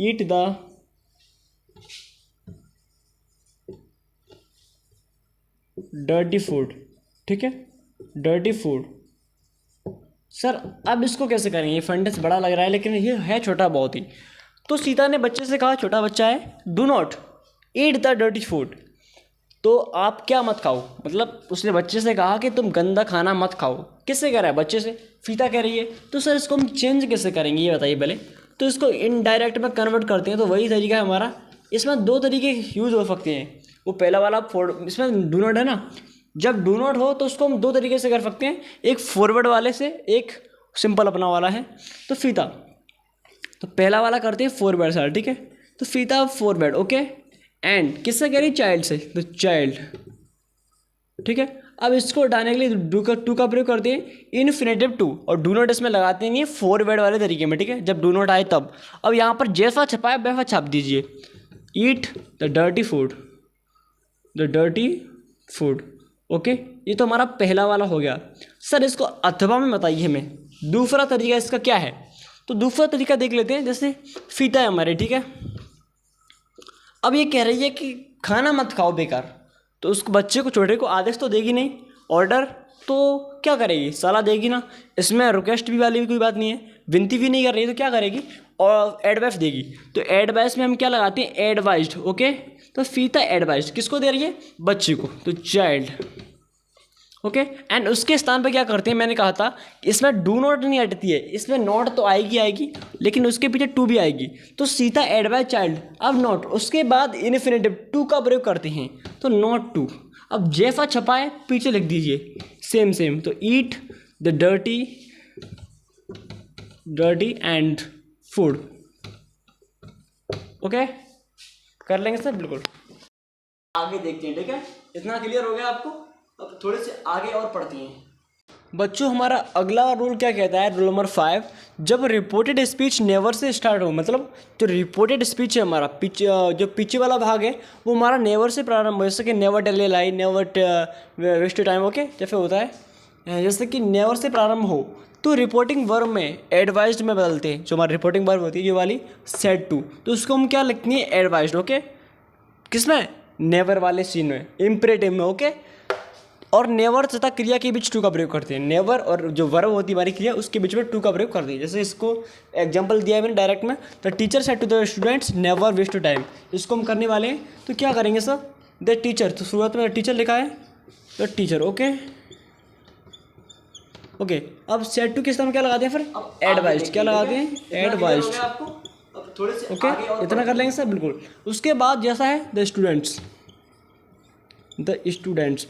eat the dirty food, ठीक है, डर्टी फूड। सर अब इसको कैसे करेंगे, ये सेंटेंस बड़ा लग रहा है लेकिन ये है छोटा बहुत ही। तो सीता ने बच्चे से कहा, छोटा बच्चा है, do not eat the dirty food, तो आप क्या मत खाओ, मतलब उसने बच्चे से कहा कि तुम गंदा खाना मत खाओ। किससे कह रहा है, बच्चे से, फीता कह रही है। तो सर इसको हम चेंज कैसे करेंगे ये बताइए पहले। तो इसको इनडायरेक्ट में कन्वर्ट करते हैं, तो वही तरीका है हमारा। इसमें दो तरीके यूज़ हो सकते हैं। वो पहला वाला इसमें डू नॉट है ना, जब डू नॉट हो तो उसको हम दो तरीके से कर सकते हैं, एक फॉरवर्ड वाले से, एक सिंपल अपना वाला है। तो फीता, तो पहला वाला करते हैं फॉरवर्ड सर, ठीक है। तो फीता फॉरवर्ड, ओके। एंड किससे कह रही, चाइल्ड से, तो चाइल्ड, ठीक है। अब इसको हटाने के लिए टू का प्रयोग करते हैं, इन्फिनेटिव टू, और डू नॉट इसमें लगाते नहीं है फॉरवर्ड वाले तरीके में, ठीक है, जब डू नॉट आए तब। अब यहाँ पर जैसा छपाया वैसा छाप दीजिए, eat the dirty food, the dirty food, okay. ये तो हमारा पहला वाला हो गया। सर इसको अथवा में बताइए हमें दूसरा तरीका इसका क्या है। तो दूसरा तरीका देख लेते हैं। जैसे फीता है हमारे, ठीक है, अब ये कह रही है कि खाना मत खाओ बेकार, तो उस बच्चे को, छोटे को आदेश तो देगी नहीं, ऑर्डर, तो क्या करेगी, सलाह देगी ना। इसमें रिक्वेस्ट भी वाली भी कोई बात नहीं है, विनती भी नहीं कर रही है, तो क्या करेगी, और एडवाइस देगी। तो एडवाइस में हम क्या लगाते हैं, एडवाइज्ड, ओके। तो फीता एडवाइज्ड किसको दे रही है, बच्चे को, तो चाइल्ड, ओके। एंड उसके स्थान पर क्या करते हैं, मैंने कहा था इसमें डू नॉट नहीं हटती है, इसमें नॉट तो आएगी लेकिन उसके पीछे टू भी आएगी। तो सीता एडवाइज चाइल्ड, अब नॉट, उसके बाद इन्फिनेटिव टू का प्रयोग करते हैं, तो नॉट टू। अब जैसा छपा है पीछे लिख दीजिए, सेम। तो eat the dirty and food, okay. कर लेंगे सर, बिल्कुल। आगे देखते हैं, ठीक है, इतना क्लियर हो गया आपको। अब थोड़े से आगे और पढ़ती हैं बच्चों। हमारा अगला रूल क्या कहता है, रूल नंबर 5, जब reported speech never say start हो, मतलब जो रिपोर्टेड स्पीच है हमारा जो पीछे वाला भाग है वो हमारा नेवर से प्रारंभ हो, जैसे कि never tell a lie, never waste time, okay, जैसे होता है, जैसे कि नेवर से प्रारंभ हो तो रिपोर्टिंग वर्ब में एडवाइज्ड में बदलते हैं। जो हमारी रिपोर्टिंग वर्ब होती है ये वाली सेड टू, तो उसको हम क्या लिखनी है, एडवाइज्ड, ओके। किसमें, नेवर वाले सीन में, इम्परेटिव में, ओके। और नेवर तथा क्रिया के बीच टू का प्रयोग करते हैं। नेवर और जो वर्ब होती है हमारी क्रिया उसके बीच में टू का प्रयोग करते हैं। जैसे इसको एग्जांपल दिया है मैंने डायरेक्ट में, the teacher said to the students never waste time. इसको हम करने वाले हैं, तो क्या करेंगे सर, द टीचर, तो शुरुआत में टीचर लिखा है, द टीचर, ओके। अब सेड टू किस तरह क्या लगाते हैं फिर, एडवाइज, क्या लगाते हैं, एडवाइज, ओके। इतना कर लेंगे सर, बिल्कुल। उसके बाद जैसा है द स्टूडेंट्स,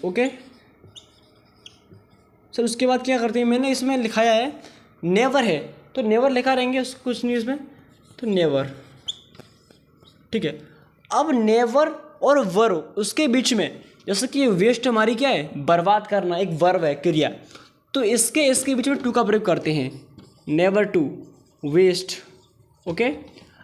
ओके सर। उसके बाद क्या करते हैं, मैंने इसमें लिखाया है नेवर है, तो नेवर लिखा रहेंगे, कुछ नहीं इसमें, तो नेवर, ठीक है। अब नेवर और वर्ब उसके बीच में, जैसे कि वेस्ट हमारी क्या है, बर्बाद करना, एक वर्ब है, क्रिया, तो इसके बीच में टू का प्रयोग करते हैं, नेवर टू वेस्ट, ओके।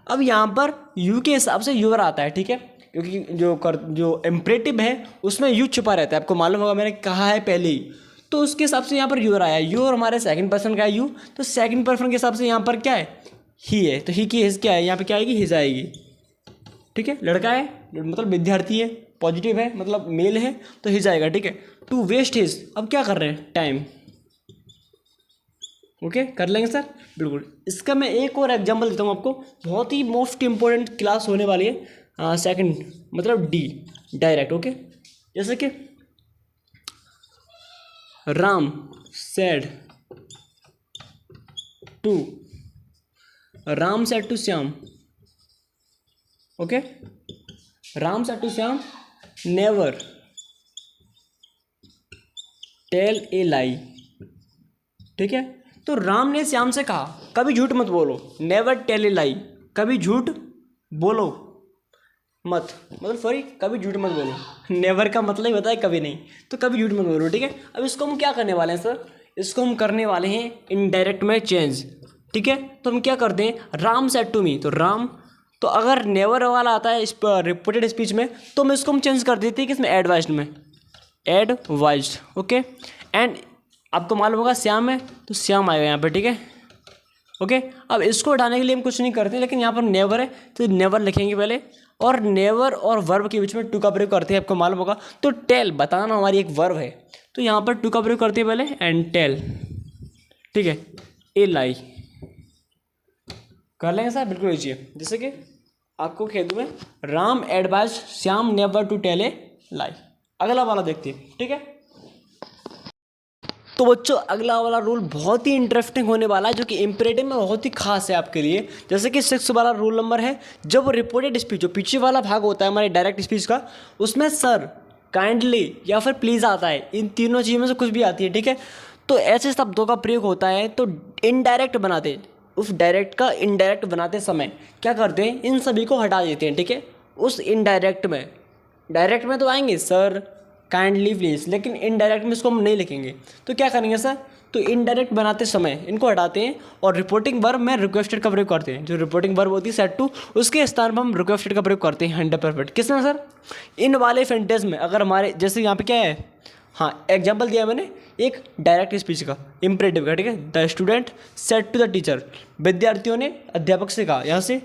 अब यहाँ पर यू के हिसाब से यूर आता है, ठीक है, क्योंकि जो इम्परेटिव है उसमें यू छुपा रहता है, आपको मालूम होगा, मैंने कहा है पहले ही। तो उसके हिसाब से यहाँ पर यूर आया, यूर हमारे सेकंड पर्सन का है यू, तो सेकंड पर्सन के हिसाब से यहाँ पर क्या है, ही है, तो ही की हिज क्या है, यहाँ पे क्या आएगी, हिज आएगी, ठीक है। लड़का है मतलब विद्यार्थी है, पॉजिटिव है मतलब मेल है, तो हिज आएगा, ठीक है। टू वेस्ट हिज, अब क्या कर रहे हैं, टाइम, ओके। कर लेंगे सर, बिल्कुल। इसका मैं एक और एग्जांपल देता हूँ आपको, बहुत ही मोस्ट इंपॉर्टेंट क्लास होने वाली है, सेकंड मतलब डी, डायरेक्ट। ओके, जैसे कि Ram said to Shyam. Okay, Ram said to Shyam never tell a lie. ठीक है, तो राम ने श्याम से कहा कभी झूठ मत बोलो, नेवर टेल ए लाई, कभी झूठ बोलो मत, मतलब सॉरी कभी झूठ मत बोलो। नेवर का मतलब ही होता है कभी नहीं, तो कभी झूठ मत बोलो। ठीक है, अब इसको हम क्या करने वाले हैं सर, इसको हम करने वाले हैं इनडायरेक्ट में चेंज। ठीक है, तो हम क्या करते हैं, राम सेड टू मी, तो राम, तो अगर नेवर वाला आता है इस रिपोर्टेड स्पीच में तो हम इसको हम चेंज कर देते हैं किसमें, एडवाइज्ड में, एडवाइज्ड। ओके, एंड आपको मालूम होगा श्याम है तो श्याम आएगा यहाँ पे। ठीक है, ओके, अब इसको हटाने के लिए हम कुछ नहीं करते, लेकिन यहाँ पर नेवर है तो नेवर लिखेंगे पहले, और नेवर और वर्ब के बीच में टू का प्रयोग करते हैं, आपको मालूम होगा। तो टेल बताना हमारी एक वर्ब है, तो यहाँ पर टू का प्रयोग करते हैं पहले, एंड टेल। ठीक है, ए लाई कर लेंगे सर, बिल्कुल लीजिए। जैसे कि आपको कह दूँ मैं, Ram advise Shyam never to tell a lie. अगला वाला देखते हैं। ठीक है, तो बच्चों अगला वाला रूल बहुत ही इंटरेस्टिंग होने वाला है, जो कि इम्परेटिव में बहुत ही खास है आपके लिए। जैसे कि 6 वाला रूल नंबर है, जब रिपोर्टेड स्पीच, जो पीछे वाला भाग होता है हमारे डायरेक्ट स्पीच का, उसमें सर, काइंडली या फिर प्लीज़ आता है, इन तीनों चीज़ों में से कुछ भी आती है। ठीक है, तो ऐसे शब्दों का प्रयोग होता है, तो इनडायरेक्ट बनाते, उस डायरेक्ट का इनडायरेक्ट बनाते समय क्या करते हैं, इन सभी को हटा देते हैं। ठीक है, उस इनडायरेक्ट में, डायरेक्ट में तो आएंगे सर काइंडली प्लीज़, लेकिन इनडायरेक्ट में इसको हम नहीं लिखेंगे, तो क्या करेंगे सर, तो इनडायरेक्ट बनाते समय इनको हटाते हैं और रिपोर्टिंग वर्ब में रिक्वेस्टेड का प्रयोग करते हैं। जो रिपोर्टिंग वर्ब होती है सेड टू, उसके स्थान पर हम रिक्वेस्टेड का प्रयोग करते हैं 100%। किसमें सर, इन वाले सेंटेंस में, अगर हमारे जैसे यहाँ पे क्या है, हाँ एग्जाम्पल दिया मैंने एक डायरेक्ट स्पीच का, इम्परेटिव का। ठीक है, the student said to the teacher, विद्यार्थियों ने अध्यापक से कहा, यहाँ से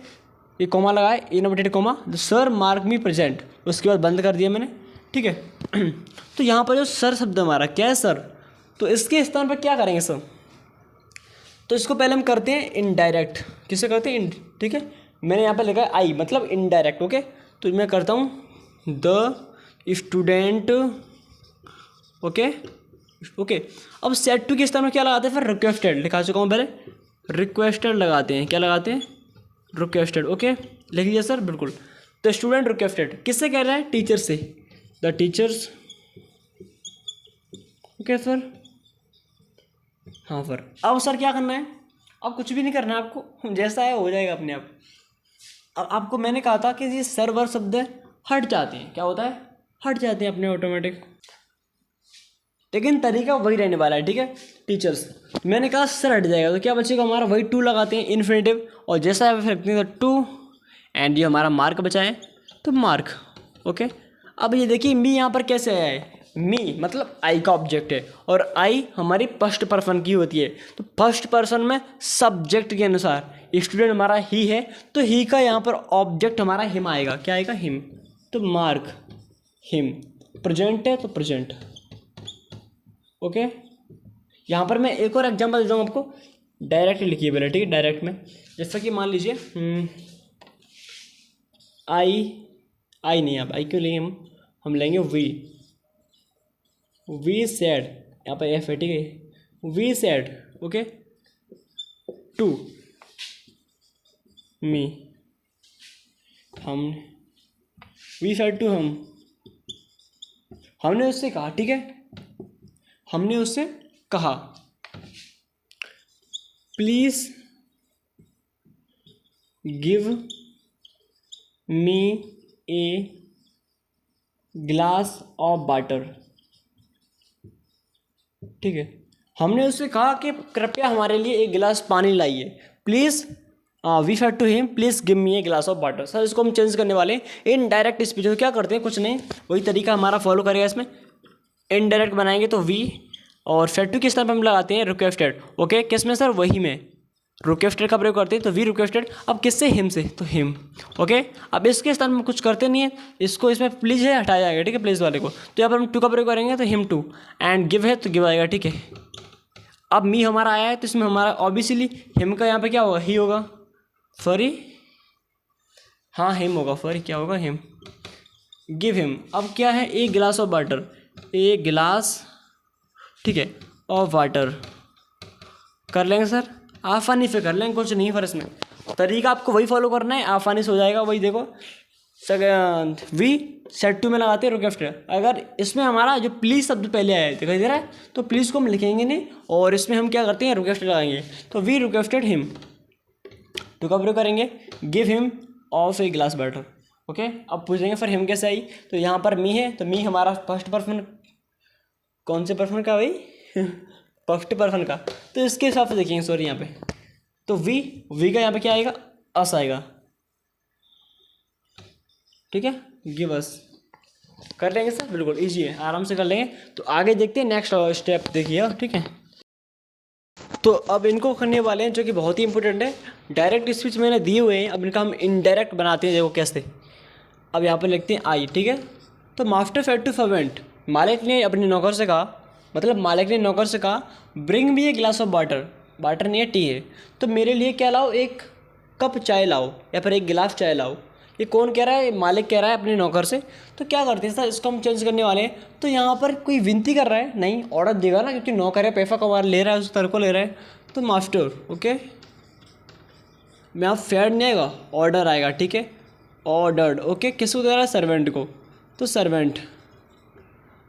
ये कोमा लगाए, inverted coma, sir mark me present, उसके बाद बंद कर दिया मैंने। ठीक है, तो यहाँ पर जो सर शब्द हमारा क्या है सर, तो इसके स्थान पर क्या करेंगे सर, तो इसको पहले हम करते हैं इनडायरेक्ट। किसे करते हैं, ठीक है, मैंने यहाँ पर लिखा है आई, मतलब इनडायरेक्ट। ओके, तो मैं करता हूँ द स्टूडेंट। ओके ओके, अब सेड टू के स्थान में क्या लगाते हैं, फिर रिक्वेस्टेड लिखा चुका हूँ पहले, रिक्वेस्टेड लगाते हैं, क्या लगाते हैं, रिक्वेस्टेड। ओके, लिख लिया सर, बिल्कुल। द स्टूडेंट रिक्वेस्टेड किससे कह रहे हैं, टीचर से, द टीचर्स। ओके सर, हाँ सर। अब सर क्या करना है, अब कुछ भी नहीं करना है आपको, जैसा है हो जाएगा अपने आप। अब आपको मैंने कहा था कि ये सर वर शब्द हट जाते हैं, क्या होता है, हट जाते हैं अपने ऑटोमेटिक, लेकिन तरीका वही रहने वाला है। ठीक है, टीचर्स मैंने कहा सर हट जाएगा, तो क्या बचेगा हमारा, वही टू लगाते हैं इन्फिनेटिव, और जैसा है टू, एंड ये हमारा मार्क बचा है, तो मार्क। ओके, अब ये देखिए मी यहाँ पर कैसे आया है, मी मतलब आई का ऑब्जेक्ट है, और आई हमारी फर्स्ट पर्सन की होती है, तो फर्स्ट पर्सन में सब्जेक्ट के अनुसार स्टूडेंट हमारा ही है, तो ही का यहाँ पर ऑब्जेक्ट हमारा हिम आएगा, क्या आएगा, हिम, तो मार्क हिम। प्रेजेंट है तो प्रेजेंट। ओके, यहाँ पर मैं एक और एग्जांपल देता हूँ आपको, डायरेक्ट लिखिए पहले। ठीक है, डायरेक्ट में जैसा कि मान लीजिए आई नहीं, आप आई क्यों लेंगे, हम लेंगे वी सेड, यहाँ पर एफ है। ठीक है, we said okay to me, हम वी सेड टू हमने उससे कहा। ठीक है, हमने उससे कहा please give me a glass of water. ठीक है, हमने उससे कहा कि कृपया हमारे लिए एक गिलास पानी लाइए, please we said to him please give me a glass of water. Sir इसको हम चेंज करने वाले हैं इन डायरेक्ट स्पीच। तो क्या करते हैं, कुछ नहीं, वही तरीका हमारा फॉलो करेगा इसमें। इनडायरेक्ट बनाएंगे तो वी, और सेड टू किस तरह हम लगाते हैं, रिक्वेस्टेड। ओके, किस में सर, वही में रिक्वेस्टेड का प्रयोग करते हैं, तो वी रिक्वेस्टेड। अब किससे, हिम से, तो हिम। ओके, अब इसके स्थान में कुछ करते नहीं है, इसको इसमें प्लीज़ है हटाया जाएगा। ठीक है, प्लीज़ वाले को, तो यहाँ पर हम टू का प्रयोग करेंगे, तो हिम टू, एंड गिव है तो गिव आएगा। ठीक है, अब मी हमारा आया है, तो इसमें हमारा ऑब्वियसली हिम का यहाँ पे क्या होगा, ही होगा, सॉरी हाँ हिम होगा, फिर क्या होगा, हिम। गिव हिम, अब क्या है, एक गिलास ऑफ वाटर, एक गिलास, ठीक है, ऑफ वाटर कर लेंगे सर, आसानी से कर लेंगे, कुछ नहीं फिर इसमें तरीका आपको वही फॉलो करना है, आसानी से हो जाएगा। वही देखो वी सेट टू में लगाते हैं रिक्वेस्ट। अगर इसमें हमारा जो प्लीज़ शब्द पहले आया है दिखाई दे रहा है, तो प्लीज़ को हम लिखेंगे नहीं और इसमें हम क्या करते हैं, रिक्वेस्ट लगाएंगे। तो वी रिक्वेस्टेड हिम, तो कब करेंगे, give him of a glass water. Okay, अब पूछेंगे फिर हिम कैसे आई, तो यहाँ पर मी है, तो मी हमारा फर्स्ट पर्सन, कौन से पर्सन का भाई फर्स्ट पर्सन का, तो इसके हिसाब से देखेंगे सॉरी यहाँ पे, तो वी का यहाँ पे क्या आएगा, अस आएगा, ठीक है, गिव अस कर लेंगे सर, बिल्कुल इजी है, आराम से कर लेंगे। तो आगे देखते हैं नेक्स्ट स्टेप देखिए, ठीक है। तो अब इनको करने वाले हैं जो कि बहुत ही इंपॉर्टेंट है, डायरेक्ट स्पीच मैंने दिए हुए हैं, अब इनका हम इनडायरेक्ट बनाते हैं, देखो कैसे। अब यहाँ पर लिखते हैं आई, ठीक है। तो मास्टर फेड टू सर्वेंट, मालिक ने अपने नौकर से कहा, मतलब मालिक ने नौकर से कहा bring me a glass of water, water नहीं है टी है, तो मेरे लिए क्या लाओ, एक कप चाय लाओ या फिर एक गिलास चाय लाओ। ये कौन कह रहा है, मालिक कह रहा है अपने नौकर से। तो क्या करते हैं सर, इसको हम चेंज करने वाले हैं। तो यहाँ पर कोई विनती कर रहा है, नहीं ऑर्डर देगा ना, क्योंकि नौकर है, पैसा कमा ले रहा है, उस तरह को ले रहा है, तो मास्टर, ओके, मैं आप फेड नहीं आएगा, ऑर्डर आएगा, ठीक है, ऑर्डर्ड, ओके, किसको दे रहा है, सर्वेंट को, तो सर्वेंट।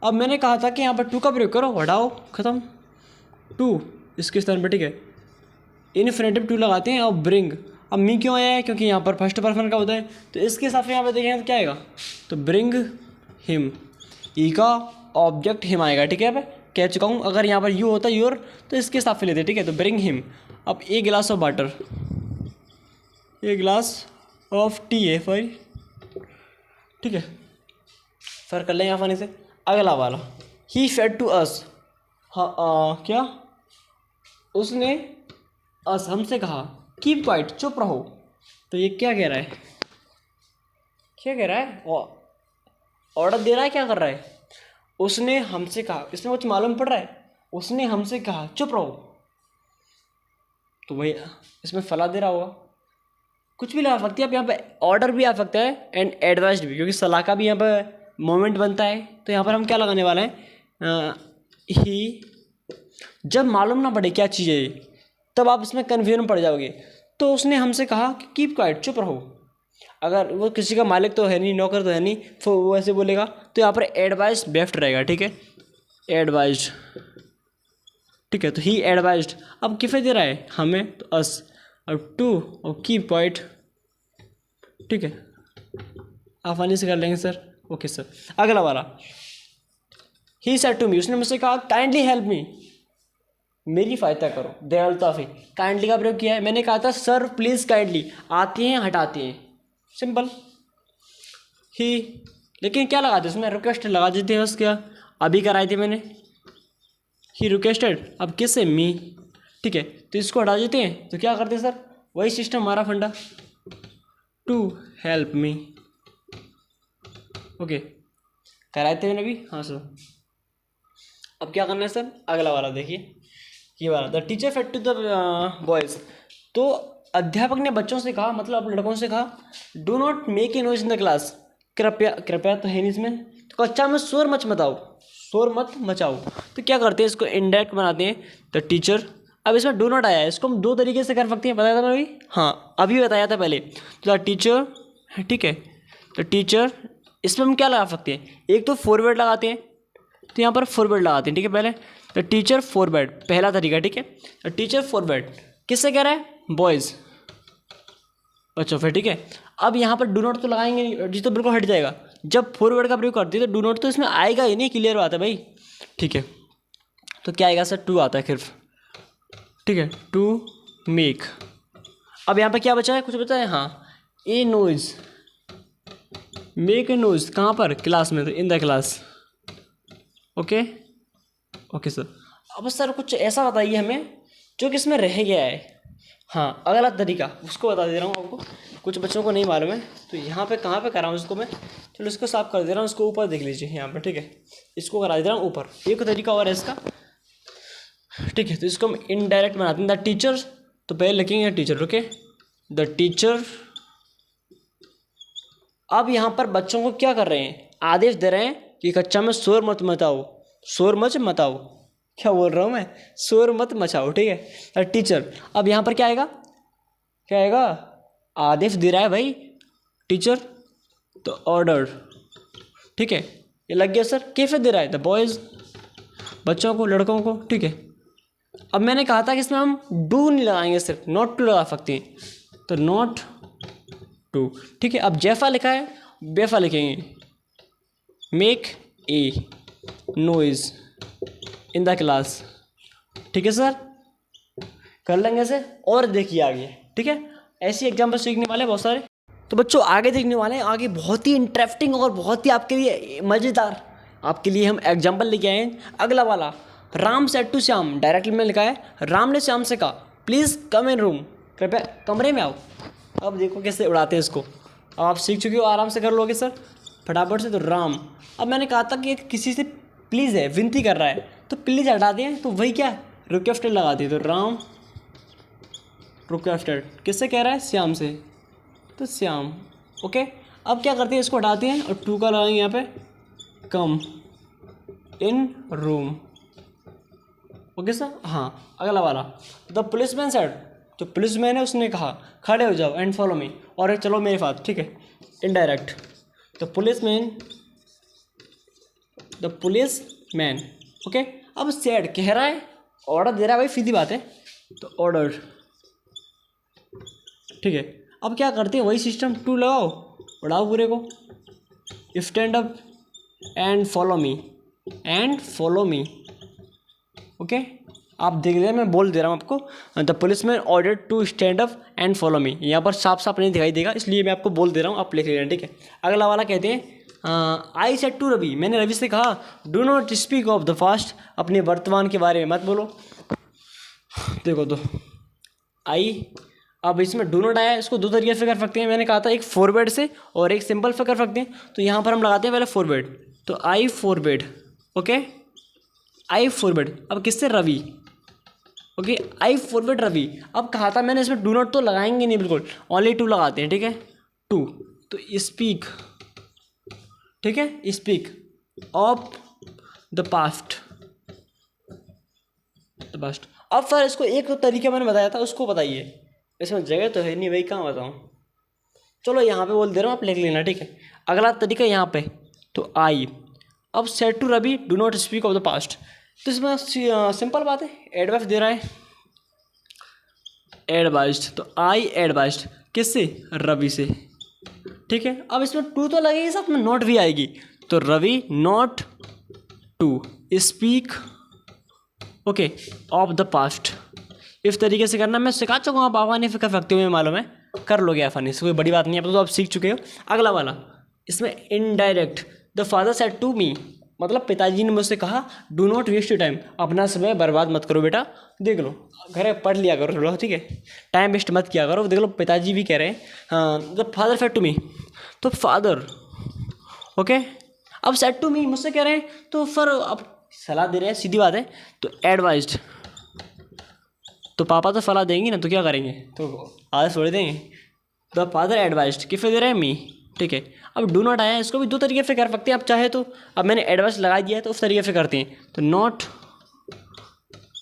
अब मैंने कहा था कि यहाँ पर टू का प्रयोग करो, हटाओ, ख़त्म, टू इसके स्थान पर, ठीक है, इन्फिनेटिव टू लगाते हैं। और ब्रिंग, अब मी क्यों आया है, क्योंकि यहाँ पर फर्स्ट पर्सन का होता है, तो इसके हिसाब से यहाँ पर देखेंगे तो क्या आएगा, तो ब्रिंग हिम, ई का ऑब्जेक्ट हिम आएगा, ठीक है। अब कह चुका हूँ, अगर यहाँ पर यू होता योर, तो इसके हिसाब से लेते, ठीक है, तो ब्रिंग हिम। अब ए गिलास ऑफ वाटर, ए गिलास ऑफ टी है फिर, ठीक है, फिर कर लेंगे आसानी से। अगला वाला, ही फेड टू अस, हाँ क्या, उसने अस हमसे कहा कीप क्वाइट, चुप रहो। तो ये क्या कह रहा है, क्या कह रहा है, ऑर्डर दे रहा है, क्या कर रहा है, उसने हमसे कहा, इसमें कुछ मालूम पड़ रहा है, उसने हमसे कहा चुप रहो, तो वही इसमें फला दे रहा होगा, कुछ भी लगा सकती है आप यहाँ पे, ऑर्डर भी आ सकता है एंड एडवाइस्ड भी, क्योंकि सलाह का भी यहाँ पर मोमेंट बनता है। तो यहाँ पर हम क्या लगाने वाले हैं, ही, जब मालूम ना पड़े क्या चीज़ है ये, तब आप इसमें कन्फ्यूजन पड़ जाओगे। तो उसने हमसे कहा कि कीप क्वाइट, चुप रहो। अगर वो किसी का मालिक तो है नहीं, नौकर तो है नहीं, तो वो ऐसे बोलेगा, तो यहाँ पर एडवाइज बेस्ट रहेगा, ठीक है, एडवाइज, ठीक है। तो ही एडवाइज्ड, अब किसे दे रहा है, हमें, तो अस, अब टू और कीप क्वाइट, ठीक है, आसानी से कर लेंगे सर, ओके सर। अगला वाला, ही सेड टू मी, उसने मुझसे कहा काइंडली हेल्प मी, मेरी फायदा करो, दयालुता से काइंडली का प्रयोग किया है। मैंने कहा था सर प्लीज़ काइंडली, आती हैं हटाती हैं, सिंपल। ही, लेकिन क्या लगाते इसमें, रिक्वेस्ट लगा देते हैं बस, क्या अभी कराई थी मैंने, ही रिक्वेस्टेड, अब किससे, मी, ठीक है, तो इसको हटा देते हैं। तो क्या करते हैं सर, वही सिस्टम हमारा फंडा, टू हेल्प मी, ओके, कराए थे मैंने भी, हाँ सर। अब क्या करना है सर, अगला वाला देखिए, ये वाला, the teacher said to the boys, तो अध्यापक ने बच्चों से कहा, मतलब लड़कों से कहा, do not make a noise in the class, कृपया, कृपया तो है नहीं इसमें, तो कक्षा में शोर मत मचाओ, शोर मत मचाओ। तो क्या करते हैं, इसको इनडायरेक्ट बनाते हैं, द टीचर। अब इसमें डू नॉट आया है, इसको हम दो तरीके से कर सकते हैं, बताया था मैं अभी, हाँ अभी बताया था पहले। तो द टीचर, ठीक है, द टीचर, इसमें हम क्या लगा सकते हैं, एक तो फॉरवर्ड लगाते हैं, तो यहाँ पर फॉरवर्ड लगाते हैं, ठीक है, पहले द टीचर फॉरवर्ड, पहला तरीका, ठीक है, द टीचर फॉरवर्ड किससे कह रहा है, बॉयज़, अच्छा फिर ठीक है। अब यहाँ पर डू नॉट तो लगाएंगे नहीं जी, तो बिल्कुल हट जाएगा। जब फॉरवर्ड का प्रयोग करती है तो डू नॉट तो इसमें आएगा ही नहीं, क्लियर बात है भाई, ठीक है। तो क्या आएगा सर, टू आता है सिर्फ, ठीक है, टू मेक। अब यहाँ पर क्या बचा है, कुछ बचा है, हाँ, ए नोइज, मेक ए नोइज, कहाँ पर, क्लास में, तो in the class, okay, okay sir. अब सर कुछ ऐसा बताइए हमें जो कि इसमें रह गया है, हाँ अगला तरीका उसको बता दे रहा हूँ आपको, कुछ बच्चों को नहीं मालूम है। तो यहाँ पे कहाँ पे कर रहा हूँ इसको मैं, चलो इसको साफ कर दे रहा हूँ, इसको ऊपर देख लीजिए यहाँ पर, ठीक है, इसको करा दे रहा हूँ ऊपर। एक तरीका और है इसका, ठीक है, तो इसको हम इनडायरेक्ट बनाते हैं, द टीचर, तो पहले लिखेंगे टीचर, ओके, द टीचर अब यहाँ पर बच्चों को क्या कर रहे हैं, आदेश दे रहे हैं कि कक्षा में शोर मत मचाओ, शोर मत मचाओ, क्या बोल रहा हूँ मैं, शोर मत मचाओ, ठीक है। टीचर, अब यहाँ पर क्या आएगा, क्या आएगा, आदेश दे रहा है भाई टीचर, तो ऑर्डर, ठीक है। ये लग गया सर, कैसे दे रहा है, द बॉयज़, बच्चों को, लड़कों को, ठीक है। अब मैंने कहा था कि इसमें हम डू नहीं लगाएंगे, सिर्फ नॉट टू लगा सकते हैं, तो नॉट टू, ठीक है। अब जैसा लिखा है वैसा लिखेंगे, make a noise in the class, ठीक है सर, कर लेंगे ऐसे। और देखिए आगे, ठीक है, ऐसी एग्जाम्पल सीखने वाले बहुत सारे। तो बच्चों आगे देखने वाले हैं, आगे बहुत ही इंटरेस्टिंग और बहुत ही आपके लिए मज़ेदार आपके लिए हम एग्जाम्पल लेके आए हैं। अगला वाला, Ram said to Shyam, directly में लिखा है, राम ने श्याम से कहा प्लीज़ कम इन रूम, कृपया कमरे में आओ। अब देखो कैसे उड़ाते हैं इसको, अब आप सीख चुके हो, आराम से कर लोगे सर फटाफट से। तो राम, अब मैंने कहा था कि किसी से प्लीज़ है, विनती कर रहा है, तो प्लीज़ हटा दें, तो वही क्या रिक्वेस्टेड लगा दी, तो राम रिक्वेस्टेड, किससे कह रहा है, श्याम से, तो श्याम, ओके। अब क्या करते हैं, इसको हटाते हैं और टू का लगाएंगे यहाँ पे, कम इन रूम, ओके सर। हाँ, अगला वाला, द पुलिसमैन सेड, तो पुलिसमैन है उसने कहा खड़े हो जाओ एंड फॉलो मी, और चलो मेरे साथ, ठीक है, इनडायरेक्ट, तो पुलिसमैन, द पुलिसमैन, ओके। अब सेड कह रहा है, ऑर्डर दे रहा है भाई, सीधी बात है, तो ऑर्डर, ठीक है। अब क्या करते हैं, वही सिस्टम, टू लगाओ, उड़ाओ पूरे को, stand up and follow me, and follow me, okay. आप देख रहे हैं, मैं बोल दे रहा हूँ आपको, the policeman order to stand up and follow me, यहाँ पर साफ साफ नहीं दिखाई देगा, इसलिए मैं आपको बोल दे रहा हूँ, आप लिख लेना, ठीक है। अगला वाला कहते हैं, आई सेड टू रवि, मैंने रवि से कहा do not speak of the fast, अपने वर्तमान के बारे में मत बोलो। देखो तो आई, अब इसमें डू नॉट आया, इसको दो तरीके से कर सकते हैं, मैंने कहा था एक फॉरवर्ड से और एक सिंपल से कर सकते हैं, तो यहाँ पर हम लगाते हैं पहले फॉरवर्ड, तो I forward, okay, I forward, अब किससे, Ravi, okay, I forward Ravi. अब कहा था मैंने इसमें डू नॉट तो लगाएंगे नहीं बिल्कुल, ओनली टू लगाते हैं, ठीक है, टू, तो स्पीक, ठीक है, speak of the past, the past. अब सर इसको एक तो तरीका मैंने बताया था, उसको बताइए, इसमें जगह तो है नहीं भाई, कहाँ बताऊँ, चलो यहाँ पे बोल दे रहा हूँ, आप लिख लेना, ठीक है। अगला तरीका यहाँ पे, तो आई, अब said to Ravi do not speak of the past, तो इसमें सिंपल बात है, एडवाइस दे रहा है, एडवाइस्ड, तो आई एडवाइस्ड, किससे, रवि से, ठीक है। अब इसमें टू तो लगेगी, साथ में नॉट भी आएगी, तो Ravi not to speak, okay, of the past. इस तरीके से करना मैं सिखा चुका हूँ, आप आसानी से कर सकते हो, मैं मालूम है, कर लोगे आसानी से, कोई बड़ी बात नहीं है, तो आप सीख चुके हो। अगला वाला, इसमें indirect, the father said to me, मतलब पिताजी ने मुझसे कहा do not waste your time, अपना समय बर्बाद मत करो बेटा, देख लो घर पढ़ लिया करो थोड़ा, ठीक है, टाइम वेस्ट मत किया करो, देख लो पिताजी भी कह रहे हैं। हाँ, the father said to me, तो फादर, ओके। अब सेड टू मी मुझसे कह रहे हैं, तो फिर अब सलाह दे रहे हैं, सीधी बात है, तो एडवाइज्ड, तो पापा तो सलाह देंगे ना, तो क्या करेंगे, तो आदत छोड़ देंगे, द फादर एडवाइज्ड, किस दे रहे हैं, मी, ठीक है। अब डू नॉट आया, इसको भी दो तरीके से कर सकते हैं आप चाहे तो, अब मैंने एडवाइस लगा दिया है तो उस तरीके से करते हैं, तो नॉट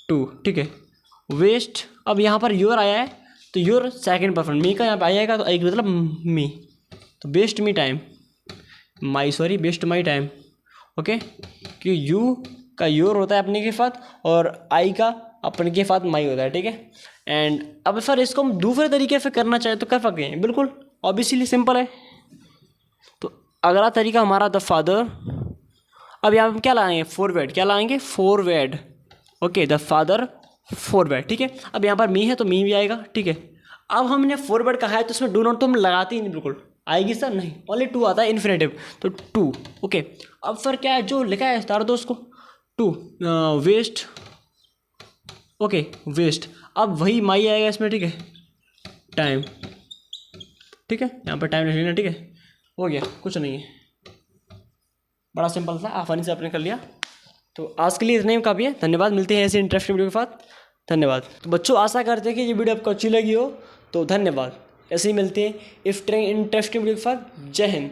टू, ठीक है। वेस्ट, अब यहाँ पर योर आया है, तो योर सेकंड पर्सन, मी का यहाँ पे आएगा, तो एक मतलब मी, तो waste me time, my, sorry, waste my time, okay, कि यू का योर होता है अपने के साथ, और आई का अपने के साथ माई होता है, ठीक है। एंड अब सर इसको हम दूसरे तरीके से करना चाहें तो कर सकते हैं, बिल्कुल ऑब्वियसली सिंपल है। तो अगला तरीका हमारा द फादर, अब यहाँ पे क्या लाएंगे, फॉरवर्ड, क्या लाएंगे, forward, okay, the father forward, ठीक है। अब यहाँ पर मी है तो मी भी आएगा, ठीक है। अब हमने फॉरवर्ड कहा है तो इसमें डू नॉट तो हम लगाते ही नहीं, बिल्कुल आएगी सर नहीं, ओनली टू आता है इन्फिनेटिव, तो टू, ओके। अब सर क्या है जो लिखा है तार दो उसको, टू वेस्ट, ओके, वेस्ट, अब वही माई आएगा इसमें, ठीक है, टाइम, ठीक है, यहाँ पर टाइम लिख लेना, ठीक है, हो गया, कुछ नहीं है, बड़ा सिंपल था, आसानी से आपने कर लिया। तो आज के लिए इतना ही काफ़ी है, धन्यवाद, मिलते हैं ऐसे इंटरेस्टिंग वीडियो के साथ, धन्यवाद। तो बच्चों आशा करते हैं कि ये वीडियो आपको अच्छी लगी हो, तो धन्यवाद। ऐसे ही मिलते हैं इंटरेस्टिंग वीडियो के साथ। जय हिंद।